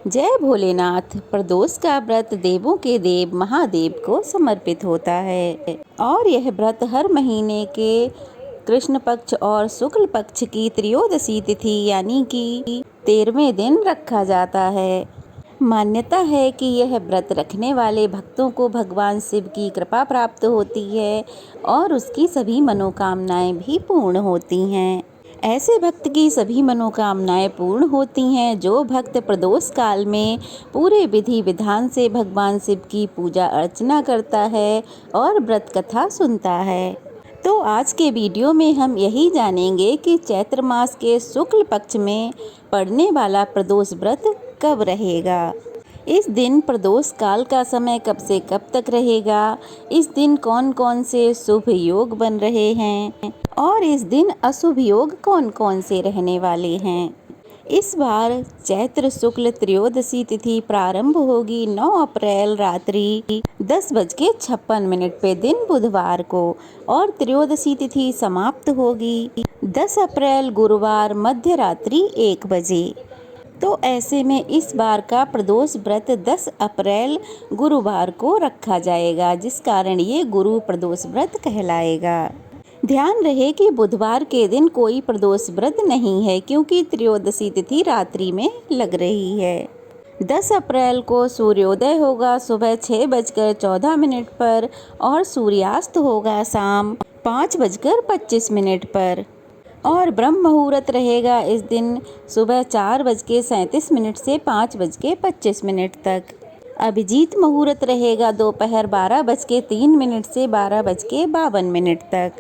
जय भोलेनाथ। प्रदोष का व्रत देवों के देव महादेव को समर्पित होता है और यह व्रत हर महीने के कृष्ण पक्ष और शुक्ल पक्ष की त्रयोदशी तिथि यानी कि 13वें दिन रखा जाता है। मान्यता है कि यह व्रत रखने वाले भक्तों को भगवान शिव की कृपा प्राप्त होती है और उसकी सभी मनोकामनाएं भी पूर्ण होती हैं। ऐसे भक्त की सभी मनोकामनाएं पूर्ण होती हैं जो भक्त प्रदोष काल में पूरे विधि विधान से भगवान शिव की पूजा अर्चना करता है और व्रत कथा सुनता है। तो आज के वीडियो में हम यही जानेंगे कि चैत्र मास के शुक्ल पक्ष में पड़ने वाला प्रदोष व्रत कब रहेगा, इस दिन प्रदोष काल का समय कब से कब तक रहेगा, इस दिन कौन कौन से शुभ योग बन रहे हैं और इस दिन अशुभ योग कौन कौन से रहने वाले हैं। इस बार चैत्र शुक्ल त्रयोदशी तिथि प्रारंभ होगी 9 अप्रैल रात्रि 10:56 पे दिन बुधवार को और त्रयोदशी तिथि समाप्त होगी 10 अप्रैल गुरुवार मध्य रात्रि 1 बजे। तो ऐसे में इस बार का प्रदोष व्रत 10 अप्रैल गुरुवार को रखा जाएगा, जिस कारण ये गुरु प्रदोष व्रत कहलाएगा। ध्यान रहे कि बुधवार के दिन कोई प्रदोष व्रत नहीं है क्योंकि त्रयोदशी तिथि रात्रि में लग रही है। 10 अप्रैल को सूर्योदय होगा सुबह 6:14 पर और सूर्यास्त होगा शाम 5:25 पर और ब्रह्म मुहूर्त रहेगा इस दिन सुबह 4:37 से 5:25 तक। अभिजीत मुहूर्त रहेगा दोपहर 12:03 से 12:52 तक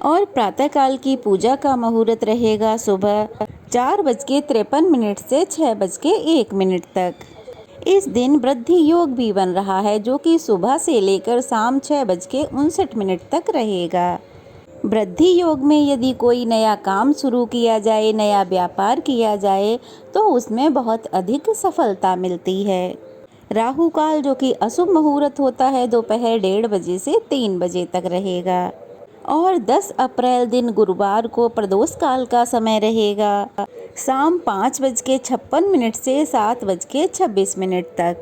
और प्रातःकाल की पूजा का मुहूर्त रहेगा सुबह 4:53 से 6:01 तक। इस दिन वृद्धि योग भी बन रहा है जो कि सुबह से लेकर शाम 6:59 तक रहेगा। वृद्धि योग में यदि कोई नया काम शुरू किया जाए, नया व्यापार किया जाए तो उसमें बहुत अधिक सफलता मिलती है। राहु काल जो कि अशुभ मुहूर्त होता है दोपहर 1:30 बजे से 3 बजे तक रहेगा और 10 अप्रैल दिन गुरुवार को प्रदोष काल का समय रहेगा शाम 5:56 से 7:26 तक।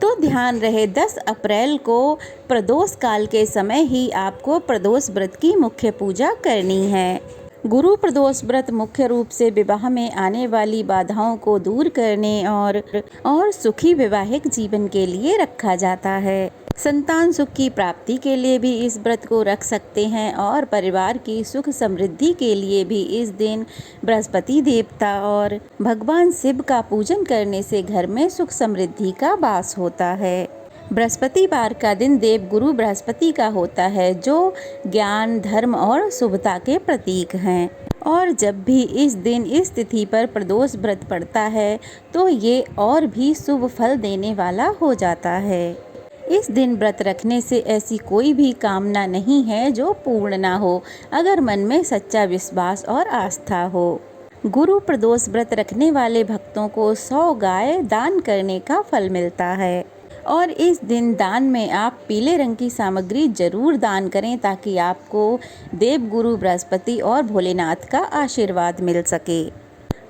तो ध्यान रहे 10 अप्रैल को प्रदोष काल के समय ही आपको प्रदोष व्रत की मुख्य पूजा करनी है। गुरु प्रदोष व्रत मुख्य रूप से विवाह में आने वाली बाधाओं को दूर करने और सुखी वैवाहिक जीवन के लिए रखा जाता है। संतान सुख की प्राप्ति के लिए भी इस व्रत को रख सकते हैं और परिवार की सुख समृद्धि के लिए भी इस दिन बृहस्पति देवता और भगवान शिव का पूजन करने से घर में सुख समृद्धि का वास होता है। बृहस्पतिवार का दिन देव गुरु बृहस्पति का होता है जो ज्ञान, धर्म और शुभता के प्रतीक हैं और जब भी इस दिन इस तिथि पर प्रदोष व्रत पड़ता है तो ये और भी शुभ फल देने वाला हो जाता है। इस दिन व्रत रखने से ऐसी कोई भी कामना नहीं है जो पूर्ण ना हो, अगर मन में सच्चा विश्वास और आस्था हो। गुरु प्रदोष व्रत रखने वाले भक्तों को 100 गाय दान करने का फल मिलता है और इस दिन दान में आप पीले रंग की सामग्री जरूर दान करें ताकि आपको देव गुरु बृहस्पति और भोलेनाथ का आशीर्वाद मिल सके।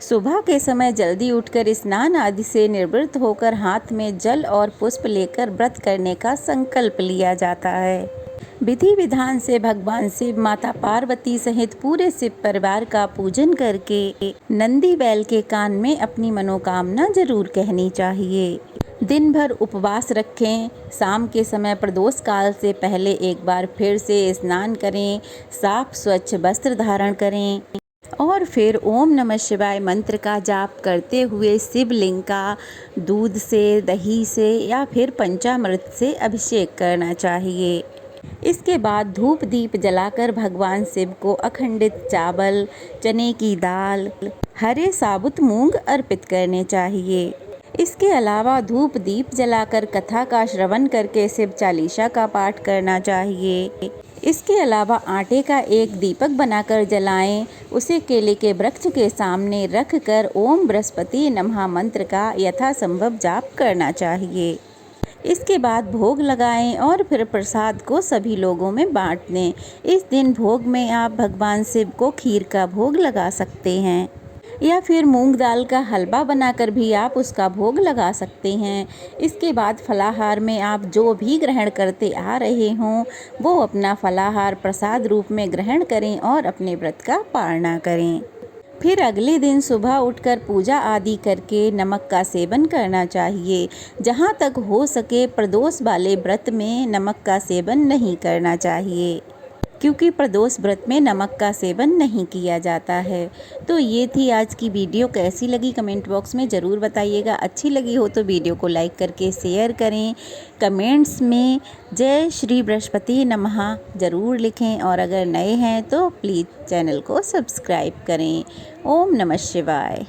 सुबह के समय जल्दी उठकर स्नान आदि से निवृत्त होकर हाथ में जल और पुष्प लेकर व्रत करने का संकल्प लिया जाता है। विधि विधान से भगवान शिव, माता पार्वती सहित पूरे शिव परिवार का पूजन करके नंदी बैल के कान में अपनी मनोकामना जरूर कहनी चाहिए। दिन भर उपवास रखें। शाम के समय प्रदोष काल से पहले एक बार फिर से स्नान करें, साफ स्वच्छ वस्त्र धारण करें और फिर ओम नमः शिवाय मंत्र का जाप करते हुए शिवलिंग का दूध से, दही से या फिर पंचामृत से अभिषेक करना चाहिए। इसके बाद धूप दीप जलाकर भगवान शिव को अखंडित चावल, चने की दाल, हरे साबुत मूंग अर्पित करने चाहिए। इसके अलावा धूप दीप जलाकर कथा का श्रवण करके शिव चालीसा का पाठ करना चाहिए। इसके अलावा आटे का एक दीपक बनाकर जलाएं, उसे केले के वृक्ष के सामने रखकर ओम बृहस्पति नमः मंत्र का यथासंभव जाप करना चाहिए। इसके बाद भोग लगाएं और फिर प्रसाद को सभी लोगों में बांट दें। इस दिन भोग में आप भगवान शिव को खीर का भोग लगा सकते हैं। या फिर मूंग दाल का हलवा बनाकर भी आप उसका भोग लगा सकते हैं। इसके बाद फलाहार में आप जो भी ग्रहण करते आ रहे हों वो अपना फलाहार प्रसाद रूप में ग्रहण करें और अपने व्रत का पालना करें। फिर अगले दिन सुबह उठकर पूजा आदि करके नमक का सेवन करना चाहिए। जहाँ तक हो सके प्रदोष वाले व्रत में नमक का सेवन नहीं करना चाहिए, क्योंकि प्रदोष व्रत में नमक का सेवन नहीं किया जाता है। तो ये थी आज की वीडियो, कैसी लगी कमेंट बॉक्स में ज़रूर बताइएगा। अच्छी लगी हो तो वीडियो को लाइक करके शेयर करें। कमेंट्स में जय श्री बृहस्पति नमः ज़रूर लिखें और अगर नए हैं तो प्लीज़ चैनल को सब्सक्राइब करें। ओम नमः शिवाय।